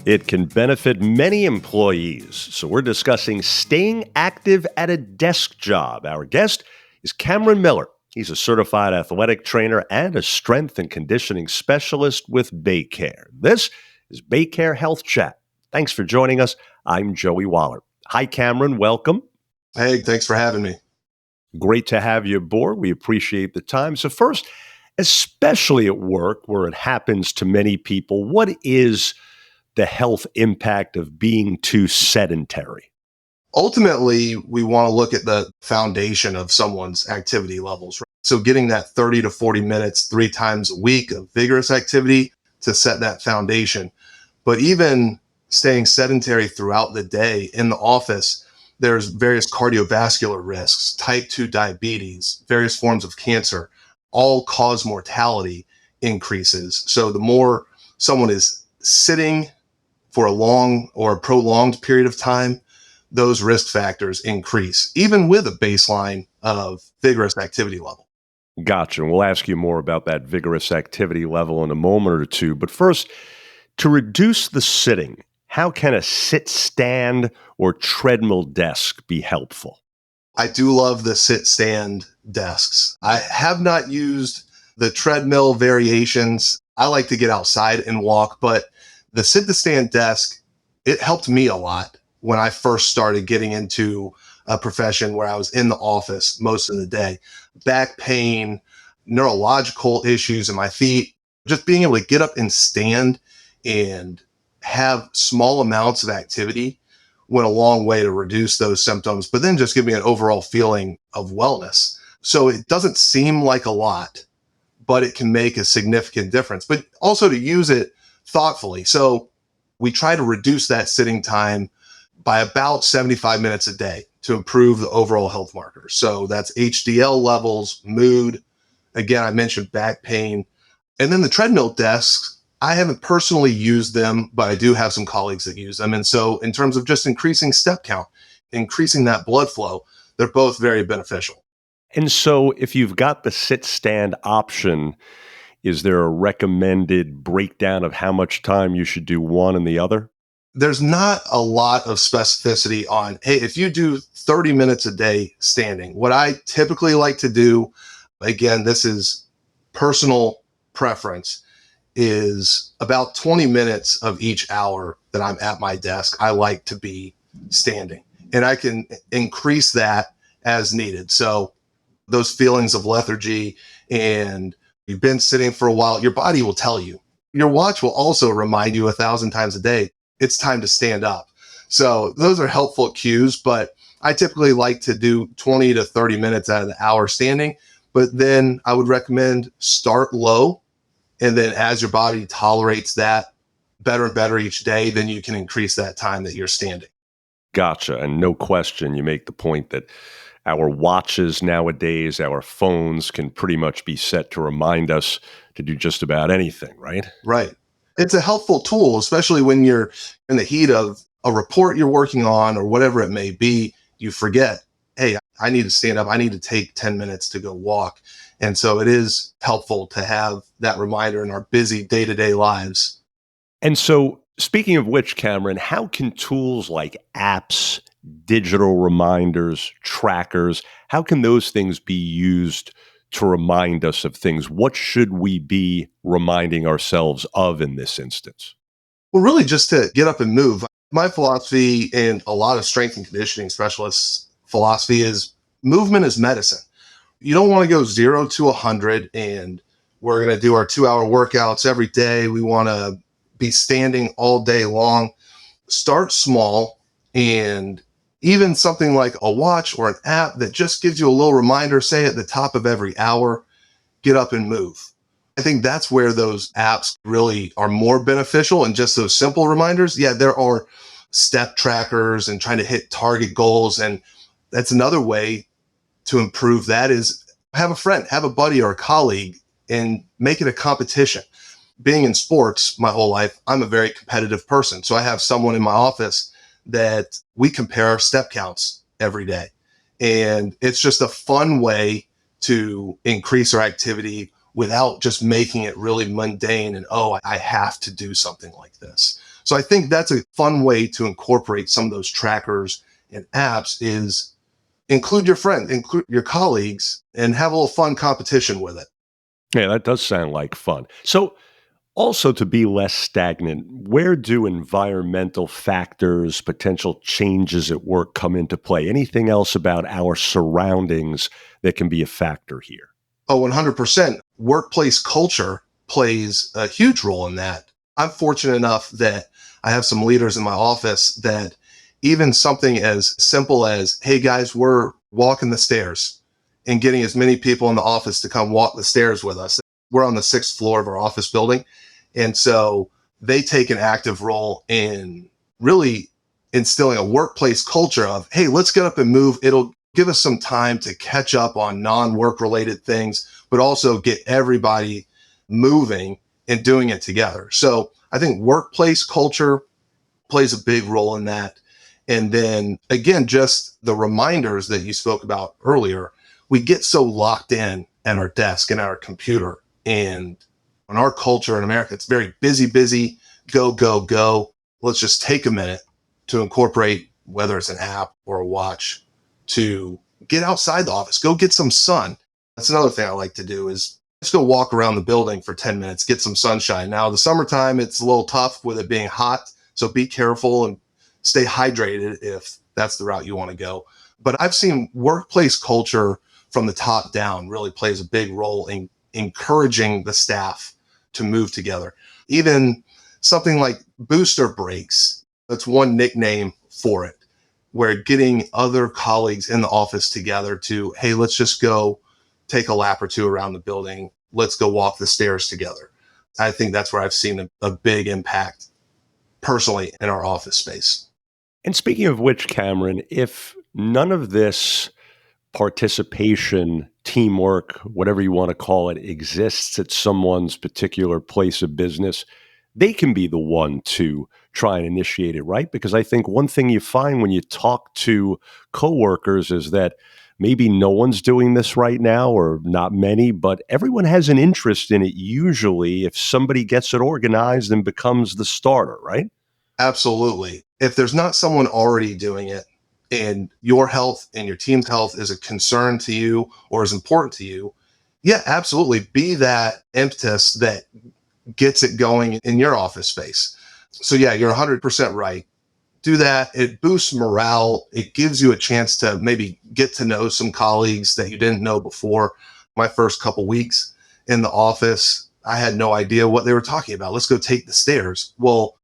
It can benefit many employees. So we're discussing staying active at a desk job. Our guest is Cameron Miller. He's a certified athletic trainer and a strength and conditioning specialist with BayCare. This is BayCare Health Chat. Thanks for joining us. I'm Joey Waller. Hi, Cameron. Welcome. Hey, thanks for having me. Great to have you aboard. We appreciate the time. So first, especially at work where it happens to many people, what is the health impact of being too sedentary? Ultimately, we want to look at the foundation of someone's activity levels. Right? So getting that 30 to 40 minutes 3 times a week of vigorous activity to set that foundation. But even staying sedentary throughout the day in the office, there's various cardiovascular risks, type 2 diabetes, various forms of cancer, all cause mortality increases. So the more someone is sitting for a long or prolonged period of time, those risk factors increase, even with a baseline of vigorous activity level. Gotcha. And we'll ask you more about that vigorous activity level in a moment or two. But first, to reduce the sitting, how can a sit stand or treadmill desk be helpful? I do love the sit stand desks. I have not used the treadmill variations. I like to get outside and walk, but the sit to stand desk, it helped me a lot when I first started getting into a profession where I was in the office most of the day. Back pain, neurological issues in my feet, just being able to get up and stand and have small amounts of activity went a long way to reduce those symptoms, but then just give me an overall feeling of wellness. So it doesn't seem like a lot, but it can make a significant difference, but also to use it thoughtfully. So we try to reduce that sitting time by about 75 minutes a day to improve the overall health markers. So that's HDL levels, mood. Again, I mentioned back pain. And then the treadmill desks, I haven't personally used them, but I do have some colleagues that use them. And so in terms of just increasing step count, increasing that blood flow, they're both very beneficial. And so if you've got the sit stand option, is there a recommended breakdown of how much time you should do one and the other? There's not a lot of specificity on, hey, if you do 30 minutes a day standing, what I typically like to do, again, this is personal preference, is about 20 minutes of each hour that I'm at my desk, I like to be standing. And I can increase that as needed. So those feelings of lethargy and you've been sitting for a while, your body will tell you. Your watch will also remind you 1,000 times a day, it's time to stand up. So those are helpful cues, but I typically like to do 20 to 30 minutes out of the hour standing. But then I would recommend start low. And then as your body tolerates that better and better each day, then you can increase that time that you're standing. Gotcha. And no question, you make the point that our watches nowadays, our phones can pretty much be set to remind us to do just about anything, right? Right. It's a helpful tool, especially when you're in the heat of a report you're working on or whatever it may be. You forget, hey, I need to stand up. I need to take 10 minutes to go walk. And so it is helpful to have that reminder in our busy day-to-day lives. And so, speaking of which, Cameron, how can tools like apps, digital reminders, trackers, how can those things be used to remind us of things? What should we be reminding ourselves of in this instance? Well, really just to get up and move. My philosophy and a lot of strength and conditioning specialists' philosophy is movement is medicine. You don't want to go 0 to 100 and we're going to do our 2-hour workouts every day. We want to be standing all day long. Start small, and even something like a watch or an app that just gives you a little reminder, say at the top of every hour, get up and move. I think that's where those apps really are more beneficial, and just those simple reminders. Yeah, there are step trackers and trying to hit target goals. And that's another way to improve that is have a friend, have a buddy or a colleague and make it a competition. Being in sports my whole life, I'm a very competitive person. So I have someone in my office that we compare our step counts every day. And it's just a fun way to increase our activity without just making it really mundane and, oh, I have to do something like this. So I think that's a fun way to incorporate some of those trackers and apps is include your friends, include your colleagues, and have a little fun competition with it. Yeah, that does sound like fun. So, also to be less stagnant, where do environmental factors, potential changes at work come into play? Anything else about our surroundings that can be a factor here? Oh, 100%. Workplace culture plays a huge role in that. I'm fortunate enough that I have some leaders in my office that even something as simple as, hey guys, we're walking the stairs and getting as many people in the office to come walk the stairs with us. We're on the 6th floor of our office building. And so they take an active role in really instilling a workplace culture of, hey, let's get up and move. It'll give us some time to catch up on non-work related things, but also get everybody moving and doing it together. So I think workplace culture plays a big role in that. And then again, just the reminders that you spoke about earlier, we get so locked in at our desk and our computer. And in our culture in America, it's very busy, busy, go, go, go. Let's just take a minute to incorporate, whether it's an app or a watch, to get outside the office, go get some sun. That's another thing I like to do is just go walk around the building for 10 minutes, get some sunshine. Now, the summertime, it's a little tough with it being hot. So be careful and stay hydrated if that's the route you want to go. But I've seen workplace culture from the top down really plays a big role in encouraging the staff to move together. Even something like booster breaks, that's one nickname for it, where getting other colleagues in the office together to, hey, let's just go take a lap or two around the building. Let's go walk the stairs together. I think that's where I've seen a big impact personally in our office space. And speaking of which, Cameron, if none of this participation, teamwork, whatever you want to call it, exists at someone's particular place of business, they can be the one to try and initiate it, right? Because I think one thing you find when you talk to coworkers is that maybe no one's doing this right now or not many, but everyone has an interest in it usually if somebody gets it organized and becomes the starter, right? Absolutely. If there's not someone already doing it and your health and your team's health is a concern to you or is important to you, yeah, absolutely. Be that impetus that gets it going in your office space. So yeah, you're 100% right. Do that. It boosts morale. It gives you a chance to maybe get to know some colleagues that you didn't know before. My first couple weeks in the office, I had no idea what they were talking about. Let's go take the stairs. Well,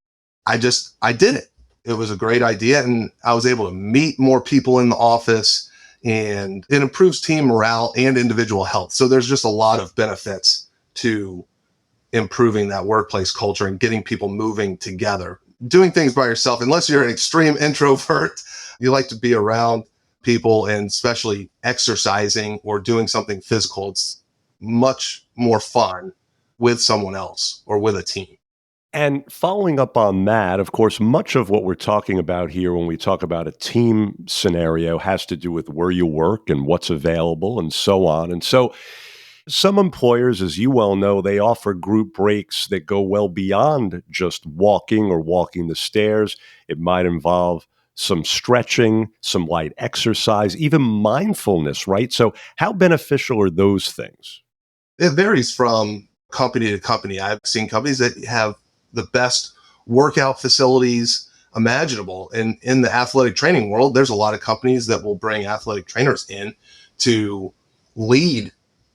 I did it. It was a great idea. And I was able to meet more people in the office and it improves team morale and individual health. So there's just a lot of benefits to improving that workplace culture and getting people moving together. Doing things by yourself, unless you're an extreme introvert, you like to be around people and especially exercising or doing something physical. It's much more fun with someone else or with a team. And following up on that, of course, much of what we're talking about here when we talk about a team scenario has to do with where you work and what's available and so on. And so some employers, as you well know, they offer group breaks that go well beyond just walking or walking the stairs. It might involve some stretching, some light exercise, even mindfulness, right? So how beneficial are those things? It varies from company to company. I've seen companies that have the best workout facilities imaginable. And in the athletic training world, there's a lot of companies that will bring athletic trainers in to lead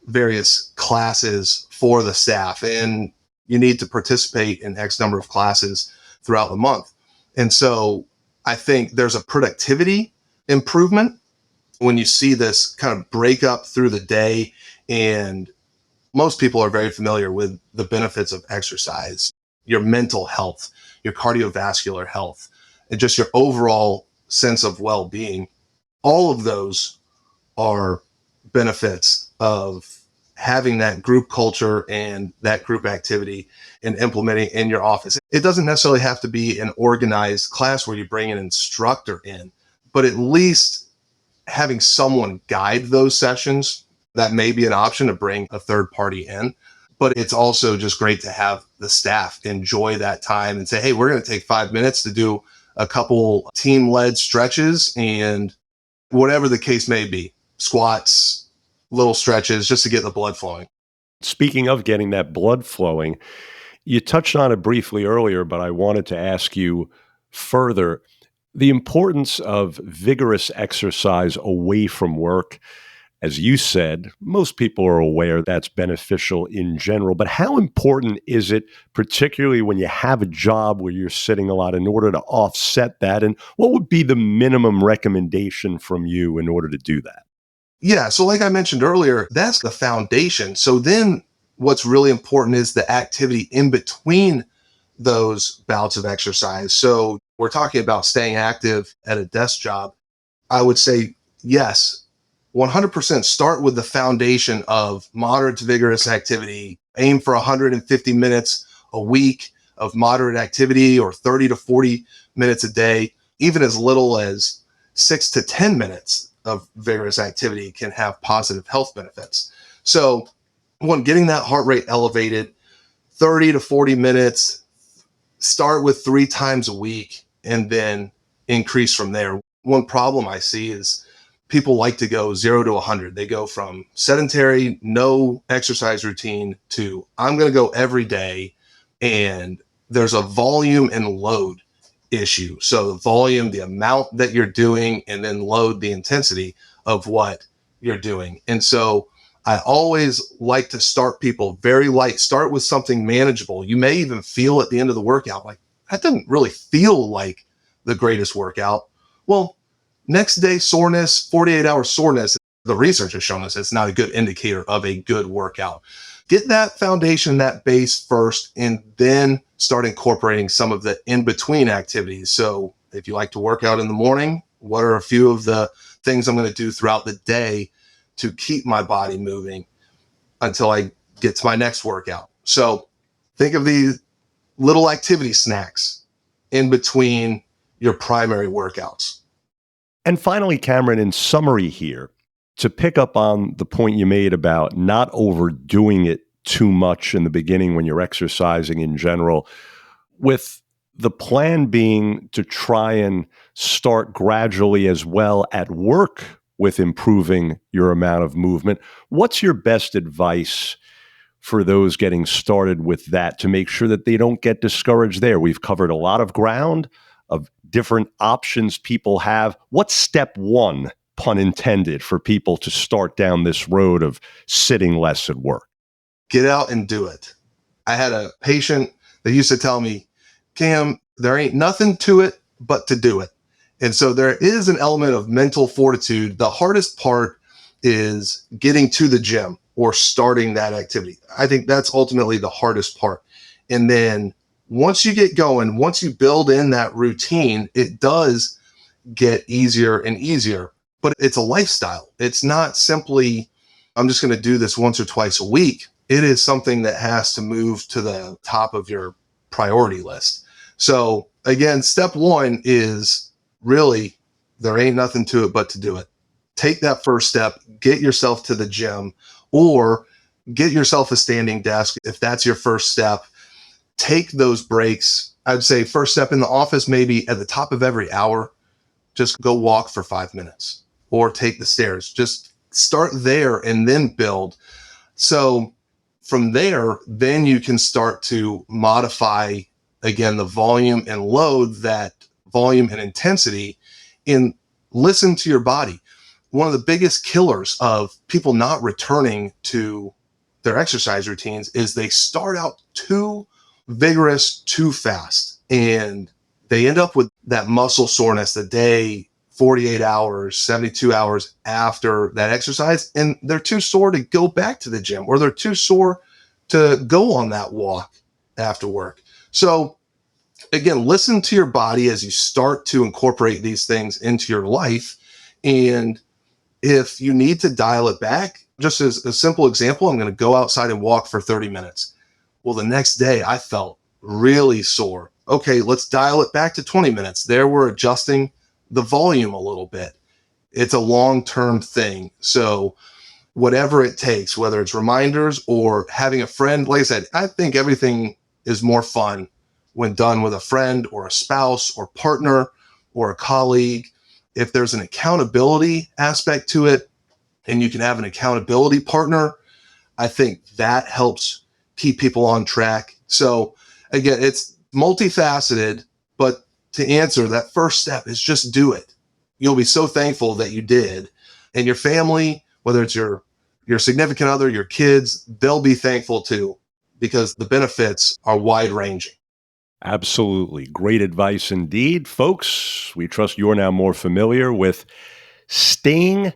various classes for the staff. And you need to participate in X number of classes throughout the month. And so I think there's a productivity improvement when you see this kind of break up through the day. And most people are very familiar with the benefits of exercise, your mental health, your cardiovascular health, and just your overall sense of well-being. All of those are benefits of having that group culture and that group activity and implementing in your office. It doesn't necessarily have to be an organized class where you bring an instructor in, but at least having someone guide those sessions, that may be an option to bring a third party in. But it's also just great to have the staff enjoy that time and say, hey, we're going to take 5 minutes to do a couple team led stretches and whatever the case may be, squats, little stretches just to get the blood flowing. Speaking of getting that blood flowing, you touched on it briefly earlier, but I wanted to ask you further the importance of vigorous exercise away from work. As you said, most people are aware that's beneficial in general, but how important is it, particularly when you have a job where you're sitting a lot, in order to offset that? And what would be the minimum recommendation from you in order to do that? Yeah. So, like I mentioned earlier, that's the foundation. So, then what's really important is the activity in between those bouts of exercise. So, we're talking about staying active at a desk job. I would say, yes, 100% start with the foundation of moderate to vigorous activity. Aim for 150 minutes a week of moderate activity, or 30 to 40 minutes a day. Even as little as 6 to 10 minutes of vigorous activity can have positive health benefits. So, one, getting that heart rate elevated, 30 to 40 minutes, start with 3 times a week, and then increase from there. One problem I see is people like to go 0 to 100. They go from sedentary, no exercise routine to I'm going to go every day. And there's a volume and load issue. So the volume, the amount that you're doing, and then load, the intensity of what you're doing. And so I always like to start people very light. Start with something manageable. You may even feel at the end of the workout, like, that doesn't really feel like the greatest workout. Well, next day soreness, 48-hour soreness, the research has shown us it's not a good indicator of a good workout. Get that foundation, that base first, and then start incorporating some of the in-between activities. So if you like to work out in the morning, what are a few of the things I'm going to do throughout the day to keep my body moving until I get to my next workout? So think of these little activity snacks in between your primary workouts. And finally, Cameron, in summary here, to pick up on the point you made about not overdoing it too much in the beginning when you're exercising in general, with the plan being to try and start gradually as well at work with improving your amount of movement, what's your best advice for those getting started with that to make sure that they don't get discouraged there? We've covered a lot of ground of different options people have. What's step one, pun intended, for people to start down this road of sitting less at work? Get out and do it. I had a patient that used to tell me, Cam, there ain't nothing to it but to do it. And so there is an element of mental fortitude. The hardest part is getting to the gym or starting that activity. I think that's ultimately the hardest part. And then once you get going, once you build in that routine, it does get easier and easier. But it's a lifestyle. It's not simply, I'm just going to do this once or twice a week. It is something that has to move to the top of your priority list. So again, step one is really, there ain't nothing to it but to do it. Take that first step, get yourself to the gym, or get yourself a standing desk if that's your first step. Take those breaks. I'd say first step in the office, maybe at the top of every hour, just go walk for 5 minutes or take the stairs. Just start there and then build. So from there, then you can start to modify, again, the volume and load, that volume and intensity, and listen to your body. One of the biggest killers of people not returning to their exercise routines is they start out too vigorous too fast, and they end up with that muscle soreness the day, 48 hours, 72 hours after that exercise, and they're too sore to go back to the gym, or they're too sore to go on that walk after work. So again, listen to your body as you start to incorporate these things into your life. And if you need to dial it back, just as a simple example, I'm going to go outside and walk for 30 minutes. Well, the next day I felt really sore. Okay, let's dial it back to 20 minutes. There we're adjusting the volume a little bit. It's a long-term thing. So whatever it takes, whether it's reminders or having a friend, like I said, I think everything is more fun when done with a friend or a spouse or partner or a colleague. If there's an accountability aspect to it and you can have an accountability partner, I think that helps keep people on track. So again, it's multifaceted, but to answer, that first step is just do it. You'll be so thankful that you did. And your family, whether it's your significant other, your kids, they'll be thankful too, because the benefits are wide ranging. Absolutely. Great advice indeed. Folks, we trust you're now more familiar with staying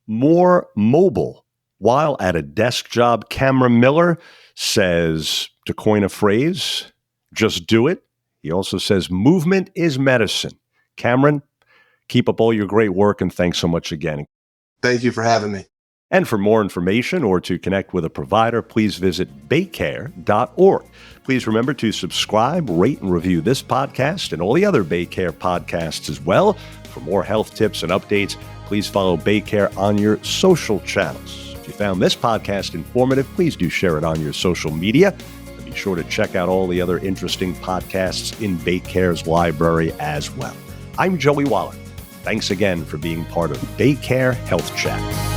more mobile while at a desk job. Cameron Miller says, to coin a phrase, just do it. He also says, movement is medicine. Cameron, keep up all your great work, and thanks so much again. Thank you for having me. And for more information or to connect with a provider, please visit baycare.org. Please remember to subscribe, rate, and review this podcast and all the other BayCare podcasts as well. For more health tips and updates, please follow BayCare on your social channels. If you found this podcast informative, please do share it on your social media. And be sure to check out all the other interesting podcasts in BayCare's library as well. I'm Joey Waller. Thanks again for being part of BayCare Health Chat.